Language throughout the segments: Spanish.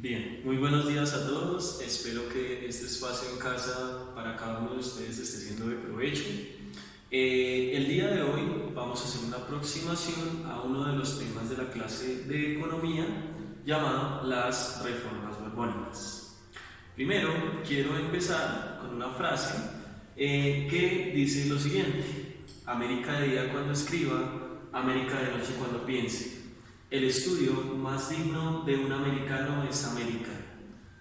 Bien, muy buenos días a todos. Espero que este espacio en casa para cada uno de ustedes esté siendo de provecho. El día de hoy vamos a hacer una aproximación a uno de los temas de la clase de economía llamado las reformas borbónicas. Primero, quiero empezar con una frase que dice lo siguiente: América de día cuando escriba, América de noche cuando piense. El estudio más digno de un americano es América.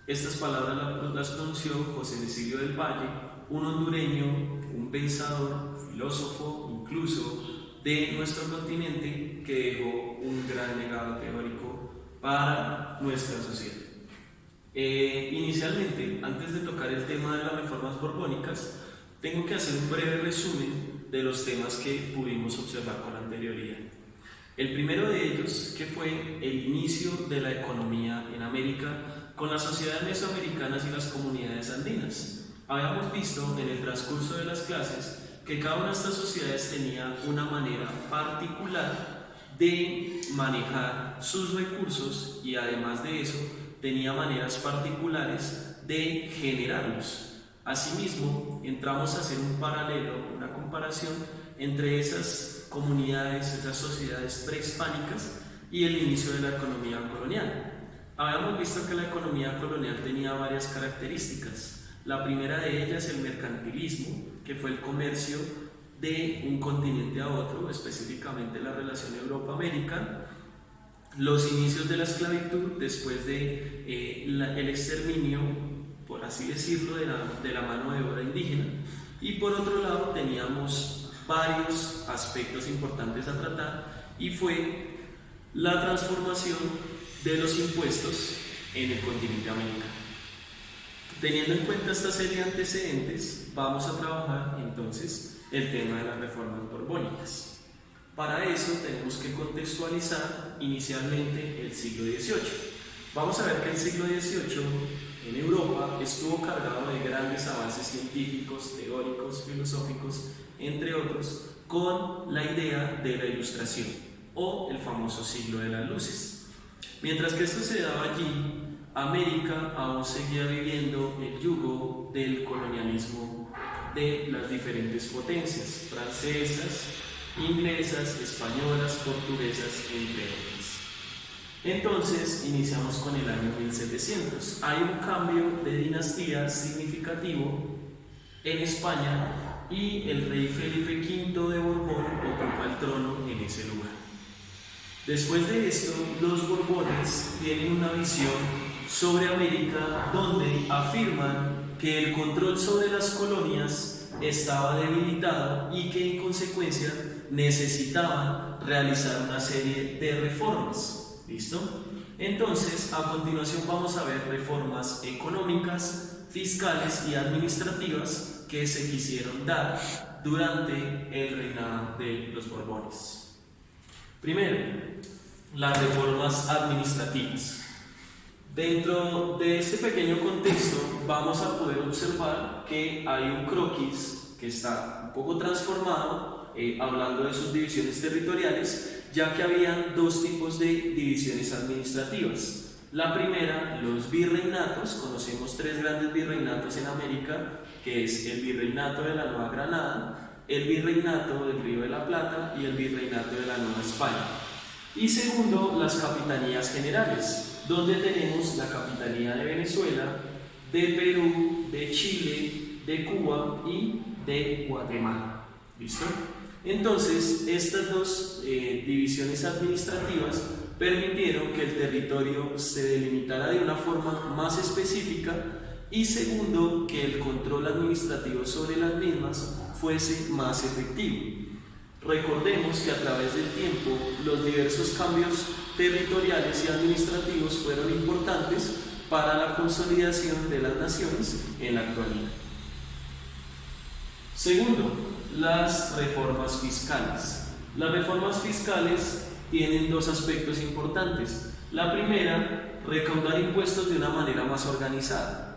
Estas palabras las pronunció José Cecilio del Valle, un hondureño, un pensador, filósofo, incluso de nuestro continente, que dejó un gran legado teórico para nuestra sociedad. Inicialmente, antes de tocar el tema de las reformas borbónicas, tengo que hacer un breve resumen de los temas que pudimos observar con anterioridad. El primero de ellos, que fue el inicio de la economía en América con las sociedades mesoamericanas y las comunidades andinas. Habíamos visto en el transcurso de las clases que cada una de estas sociedades tenía una manera particular de manejar sus recursos y además de eso tenía maneras particulares de generarlos. Asimismo, entramos a hacer un paralelo, una comparación entre esas comunidades, esas sociedades prehispánicas y el inicio de la economía colonial. Habíamos visto que la economía colonial tenía varias características. La primera de ellas, el mercantilismo, que fue el comercio de un continente a otro, específicamente la relación Europa-América, los inicios de la esclavitud después de el exterminio, por así decirlo, de la mano de obra indígena, y por otro lado teníamos varios aspectos importantes a tratar, y fue la transformación de los impuestos en el continente americano. Teniendo en cuenta esta serie de antecedentes, vamos a trabajar entonces el tema de las reformas borbónicas. Para eso tenemos que contextualizar inicialmente el siglo XVIII. Vamos a ver que el siglo XVIII en Europa estuvo cargado de grandes avances científicos, teóricos, filosóficos, entre otros, con la idea de la Ilustración o el famoso siglo de las luces. Mientras que esto se daba allí, América aún seguía viviendo el yugo del colonialismo de las diferentes potencias, francesas, inglesas, españolas, portuguesas, entre otras. Entonces iniciamos con el año 1700. Hay un cambio de dinastía significativo en España y el rey Felipe V de Borbón ocupa el trono en ese lugar. Después de esto, los Borbones tienen una visión sobre América donde afirman que el control sobre las colonias estaba debilitado y que en consecuencia necesitaban realizar una serie de reformas. ¿Listo? Entonces, a continuación vamos a ver reformas económicas, fiscales y administrativas que se quisieron dar durante el reinado de los Borbones. Primero, las reformas administrativas. Dentro de este pequeño contexto vamos a poder observar que hay un croquis que está un poco transformado, hablando de sus divisiones territoriales, ya que habían dos tipos de divisiones administrativas. La primera, los virreinatos. Conocemos tres grandes virreinatos en América, que es el virreinato de la Nueva Granada, el virreinato del Río de la Plata y el virreinato de la Nueva España. Y segundo, las capitanías generales, donde tenemos la capitanía de Venezuela, de Perú, de Chile, de Cuba y de Guatemala. ¿Listo? Entonces, estas dos divisiones administrativas permitieron que el territorio se delimitara de una forma más específica y segundo, que el control administrativo sobre las mismas fuese más efectivo. Recordemos que a través del tiempo los diversos cambios territoriales y administrativos fueron importantes para la consolidación de las naciones en la actualidad. Segundo, las reformas fiscales. Las reformas fiscales tienen dos aspectos importantes. La primera, recaudar impuestos de una manera más organizada.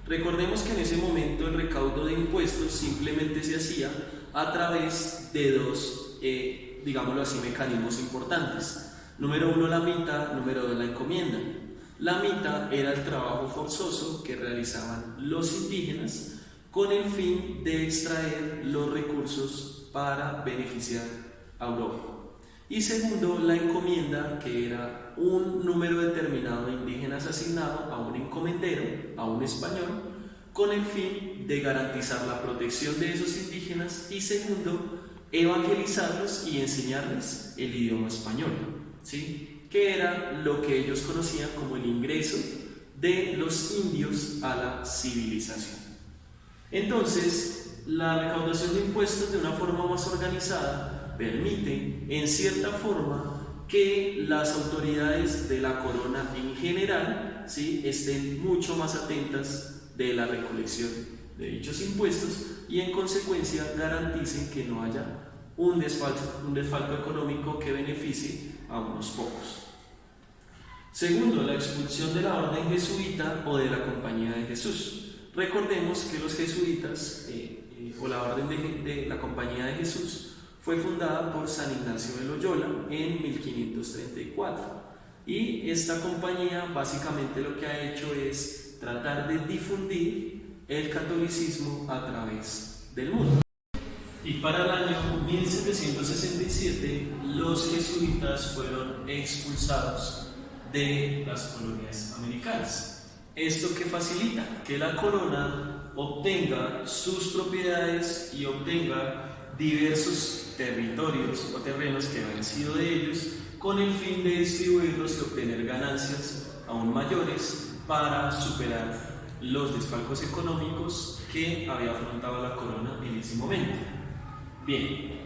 Recordemos que en ese momento el recaudo de impuestos simplemente se hacía a través de dos, digámoslo así, mecanismos importantes. Número uno, la mitad. Número dos, la encomienda. La mitad era el trabajo forzoso que realizaban los indígenas con el fin de extraer los recursos para beneficiar a Europa. Y segundo, la encomienda, que era un número determinado de indígenas asignado a un encomendero, a un español, con el fin de garantizar la protección de esos indígenas y segundo, evangelizarlos y enseñarles el idioma español, ¿sí? Que era lo que ellos conocían como el ingreso de los indios a la civilización. Entonces, la recaudación de impuestos de una forma más organizada permite, en cierta forma, que las autoridades de la corona en general, ¿sí?, estén mucho más atentas de la recolección de dichos impuestos y en consecuencia garanticen que no haya un desfalco económico que beneficie a unos pocos. Segundo, la expulsión de la orden jesuita o de la Compañía de Jesús. Recordemos que los jesuitas o la orden de la Compañía de Jesús fue fundada por San Ignacio de Loyola en 1534 y esta compañía básicamente lo que ha hecho es tratar de difundir el catolicismo a través del mundo. Y para el año 1767 los jesuitas fueron expulsados de las colonias americanas. Esto que facilita que la corona obtenga sus propiedades y obtenga diversos territorios o terrenos que habían sido de ellos con el fin de distribuirlos y obtener ganancias aún mayores para superar los desfalcos económicos que había afrontado la corona en ese momento. Bien,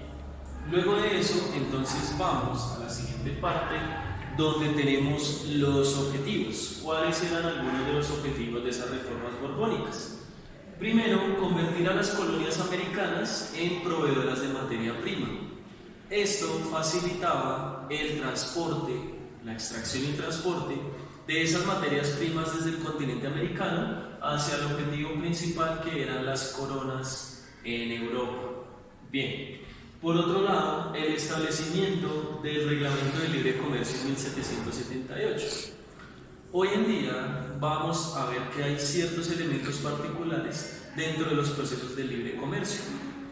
luego de eso entonces vamos a la siguiente parte donde tenemos los objetivos. ¿Cuáles eran algunos de los objetivos de esas reformas borbónicas? Primero, convertir a las colonias americanas en proveedoras de materia prima. Esto facilitaba el transporte, la extracción y transporte de esas materias primas desde el continente americano hacia el objetivo principal, que eran las coronas en Europa. Bien, por otro lado, el establecimiento del Reglamento de Libre Comercio en 1778. Hoy en día vamos a ver que hay ciertos elementos particulares dentro de los procesos de libre comercio,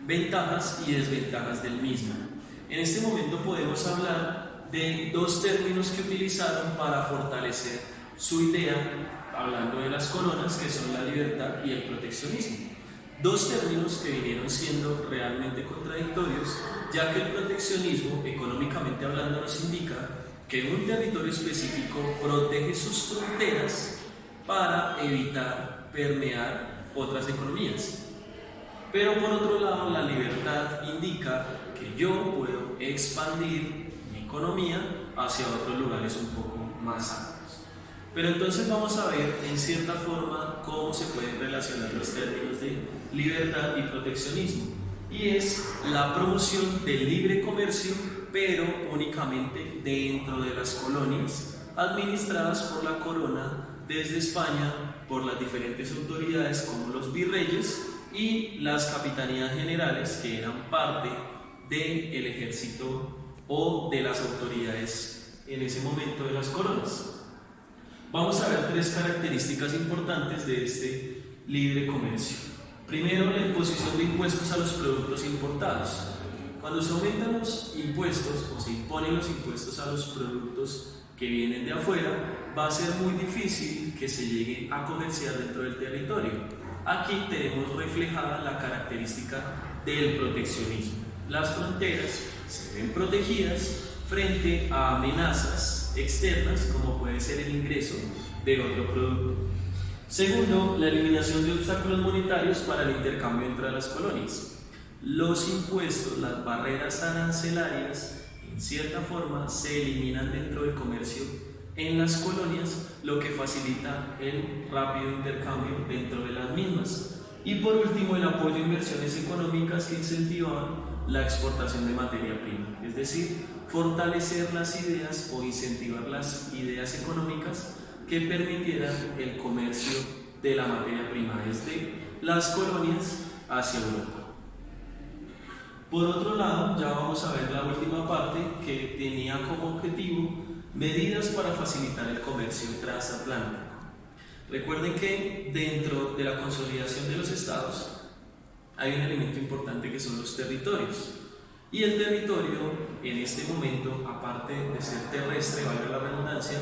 ventajas y desventajas del mismo. En este momento podemos hablar de dos términos que utilizaron para fortalecer su idea, hablando de las coronas, que son la libertad y el proteccionismo. Dos términos que vinieron siendo realmente contradictorios, ya que el proteccionismo, económicamente hablando, nos indica que un territorio específico protege sus fronteras para evitar permear otras economías. Pero por otro lado, la libertad indica que yo puedo expandir mi economía hacia otros lugares un poco más amplios. Pero entonces vamos a ver en cierta forma cómo se pueden relacionar los términos de libertad y proteccionismo. Y es la promoción del libre comercio, pero únicamente dentro de las colonias administradas por la corona desde España, por las diferentes autoridades como los virreyes y las capitanías generales, que eran parte del ejército o de las autoridades en ese momento de las coronas. Vamos a ver tres características importantes de este libre comercio. Primero, la imposición de impuestos a los productos importados. Cuando se aumentan los impuestos o se imponen los impuestos a los productos que vienen de afuera, va a ser muy difícil que se llegue a comerciar dentro del territorio. Aquí tenemos reflejada la característica del proteccionismo. Las fronteras se ven protegidas frente a amenazas externas, como puede ser el ingreso de otro producto. Segundo, la eliminación de obstáculos monetarios para el intercambio entre las colonias. Los impuestos, las barreras arancelarias, en cierta forma se eliminan dentro del comercio en las colonias, lo que facilita el rápido intercambio dentro de las mismas. Y por último, el apoyo a inversiones económicas que incentivan la exportación de materia prima, es decir, fortalecer las ideas o incentivar las ideas económicas que permitieran el comercio de la materia prima desde las colonias hacia Europa. Por otro lado, ya vamos a ver la última parte, que tenía como objetivo Medidas para facilitar el comercio transatlántico. Recuerden que dentro de la consolidación de los estados hay un elemento importante que son los territorios. Y el territorio, en este momento, aparte de ser terrestre, valga la redundancia,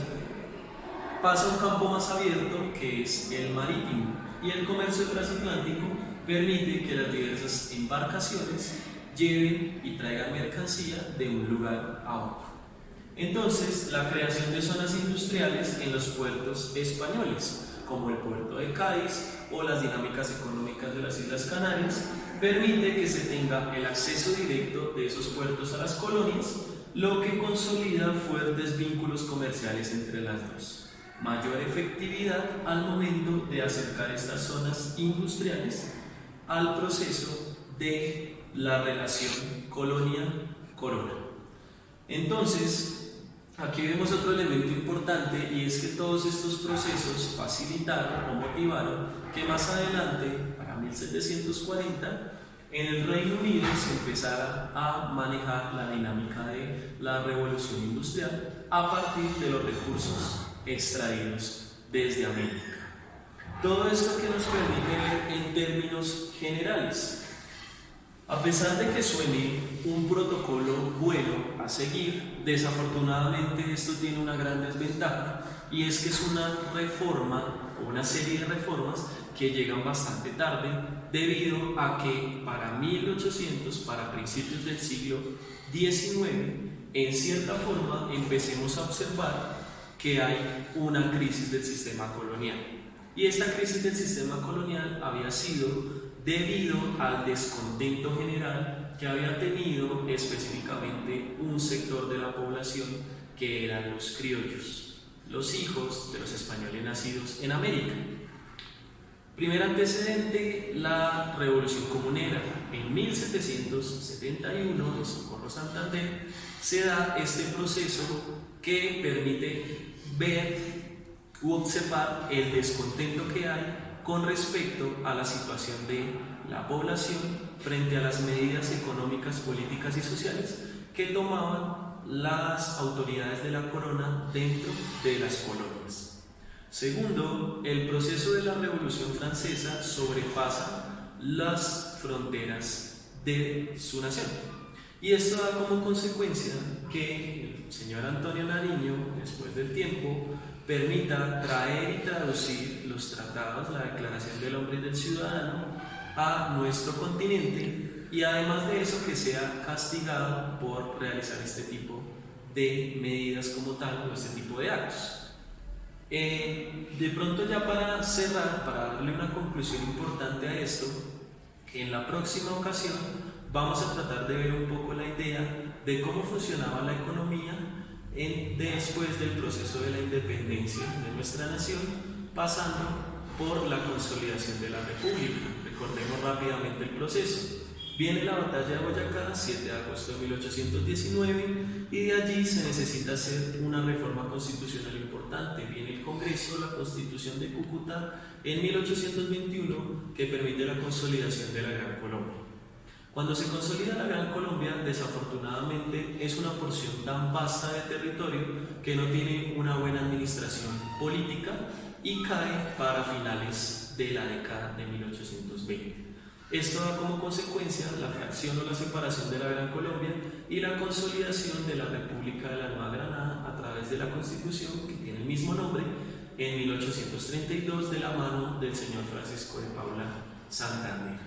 pasa a un campo más abierto que es el marítimo. Y el comercio transatlántico permite que las diversas embarcaciones lleven y traigan mercancía de un lugar a otro. Entonces, la creación de zonas industriales en los puertos españoles, como el puerto de Cádiz o las dinámicas económicas de las Islas Canarias, permite que se tenga el acceso directo de esos puertos a las colonias, lo que consolida fuertes vínculos comerciales entre las dos. Mayor efectividad al momento de acercar estas zonas industriales al proceso de la relación colonia-corona. Entonces, aquí vemos otro elemento importante, y es que todos estos procesos facilitaron o motivaron que más adelante, para 1740, en el Reino Unido se empezara a manejar la dinámica de la revolución industrial a partir de los recursos extraídos desde América. Todo esto que nos permite ver en términos generales. A pesar de que suene un protocolo bueno a seguir, desafortunadamente esto tiene una gran desventaja, y es que es una reforma o una serie de reformas que llegan bastante tarde, debido a que para 1800, para principios del siglo XIX, en cierta forma empecemos a observar que hay una crisis del sistema colonial. Y esta crisis del sistema colonial había sido debido al descontento general que había tenido específicamente un sector de la población, que eran los criollos, los hijos de los españoles nacidos en América. Primer antecedente, la Revolución Comunera. En 1771, en Socorro, Santander, se da este proceso que permite ver u observar el descontento que hay con respecto a la situación de la población frente a las medidas económicas, políticas y sociales que tomaban las autoridades de la corona dentro de las colonias. Segundo, el proceso de la Revolución Francesa sobrepasa las fronteras de su nación. Y esto da como consecuencia que el señor Antonio Nariño, después del tiempo, permita traer y traducir los tratados, la Declaración del Hombre y del Ciudadano, a nuestro continente, y además de eso que sea castigado por realizar este tipo de medidas como tal, o este tipo de actos. De pronto, ya para cerrar, para darle una conclusión importante a esto, en la próxima ocasión vamos a tratar de ver un poco la idea de cómo funcionaba la economía después del proceso de la independencia de nuestra nación, pasando por la consolidación de la República. Recordemos rápidamente el proceso. Viene la batalla de Boyacá, 7 de agosto de 1819, y de allí se necesita hacer una reforma constitucional importante. Viene el Congreso, la Constitución de Cúcuta en 1821, que permite la consolidación de la Gran Colombia. Cuando se consolida la Gran Colombia, desafortunadamente es una porción tan vasta de territorio que no tiene una buena administración política y cae para finales de la década de 1820. Esto da como consecuencia la fracción o la separación de la Gran Colombia y la consolidación de la República de la Nueva Granada a través de la Constitución, que tiene el mismo nombre, en 1832, de la mano del señor Francisco de Paula Santander.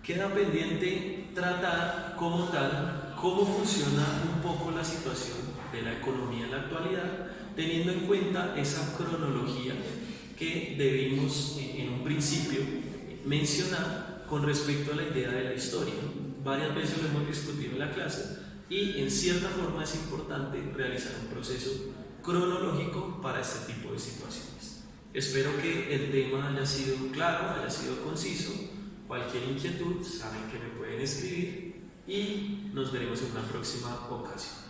Queda pendiente tratar como tal cómo funciona un poco la situación de la economía en la actualidad, teniendo en cuenta esa cronología que debimos en un principio mencionar con respecto a la idea de la historia. Varias veces lo hemos discutido en la clase, y en cierta forma es importante realizar un proceso cronológico para este tipo de situaciones. Espero que el tema haya sido claro, haya sido conciso. Cualquier inquietud, saben que me pueden escribir, y nos veremos en una próxima ocasión.